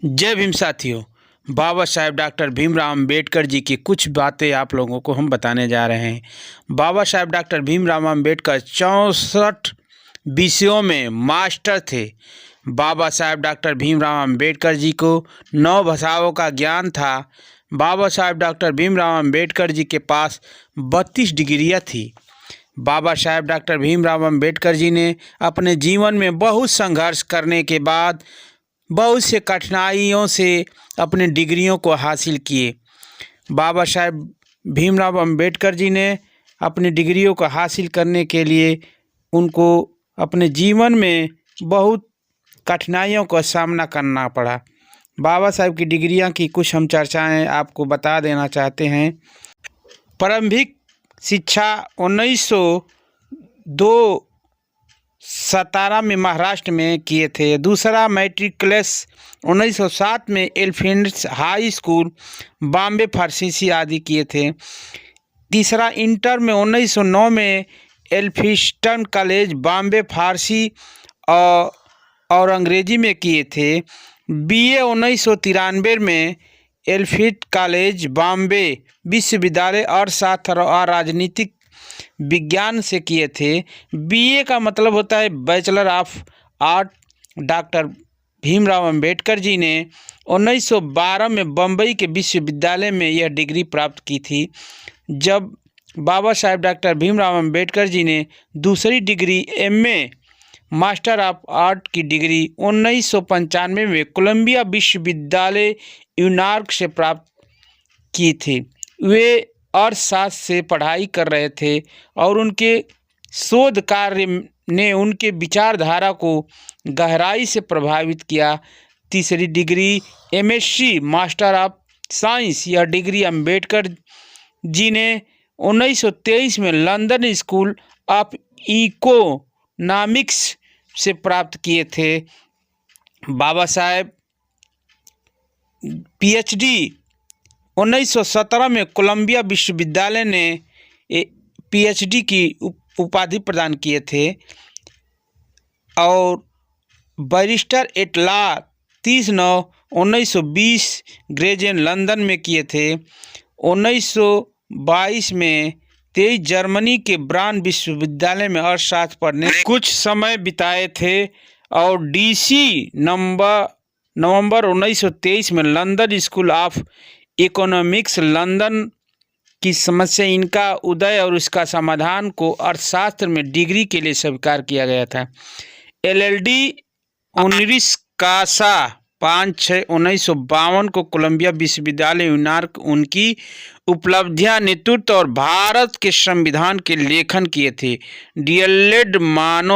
जय भीम साथियों। बाबा साहेब डॉक्टर भीमराव अम्बेडकर जी की कुछ बातें आप लोगों को हम बताने जा रहे हैं। बाबा साहेब डॉक्टर भीमराव अम्बेडकर 64 विषयों में मास्टर थे। बाबा साहेब डॉक्टर भीमराव अम्बेडकर जी को 9 भाषाओं का ज्ञान था। बाबा साहेब डॉक्टर भीमराव अम्बेडकर जी के पास 32 डिग्रियाँ थी। बाबा साहेब डॉक्टर भीमराव अम्बेडकर जी ने अपने जीवन में बहुत संघर्ष करने के बाद बहुत से कठिनाइयों से अपने डिग्रियों को हासिल किए। बाबा साहेब भीमराव अम्बेडकर जी ने अपनी डिग्रियों को हासिल करने के लिए उनको अपने जीवन में बहुत कठिनाइयों का सामना करना पड़ा। बाबा साहेब की डिग्रियां की कुछ हम चर्चाएं आपको बता देना चाहते हैं। प्रारंभिक शिक्षा 1917 में महाराष्ट्र में किए थे। दूसरा मैट्रिकुलेशन 1907 में elephants high school Bombay pharmacy आदि किए थे। तीसरा इंटर में 1909 में एल्फिंस्टन कॉलेज बॉम्बे फारसी और अंग्रेजी में किए थे। बीए 1993 में एल्फिंस्टन कॉलेज बॉम्बे विश्वविद्यालय अर्थशास्त्र और राजनीतिक विज्ञान से किए थे। बीए का मतलब होता है bachelor of art. Doctor Bhimrao Ambedkar ji ने 1912 में बम्बई के विश्वविद्यालय में यह डिग्री प्राप्त की थी। जब बाबा साहेब डॉक्टर भीमराव अम्बेडकर जी ने दूसरी degree MA master of art की डिग्री 1995 में कोलंबिया विश्वविद्यालय न्यूयॉर्क से प्राप्त की थी। वे अर्थशास्त्र से पढ़ाई कर रहे थे और उनके शोध कार्य ने उनके विचारधारा को गहराई से प्रभावित किया। तीसरी degree MSc master of science, यह डिग्री अम्बेडकर जी ने 1923 में लंदन स्कूल ऑफ इकोनॉमिक्स से प्राप्त किए थे। बाबा साहेब पीएचडी 1917 में कोलंबिया विश्वविद्यालय ने पीएचडी की उपाधि प्रदान किए थे और barrister at law 30/9/1920 graduation London में किए थे। 1922 में 23 जर्मनी के ब्रान विश्वविद्यालय में अर्थशास्त्र पढ़ने कुछ समय बिताए थे और डीसी नवंबर 1923 में London school of economics London की समस्या, इनका उदय और उसका समाधान को अर्थशास्त्र में डिग्री के लिए स्वीकार किया गया था। एलएलडी ऑनरिस कासा 5/6/1952 को कोलंबिया विश्वविद्यालय न्यूयॉर्क उनकी उपलब्धियां, नेतृत्व और भारत के संविधान के लेखन किए थे। डीएलएड मानव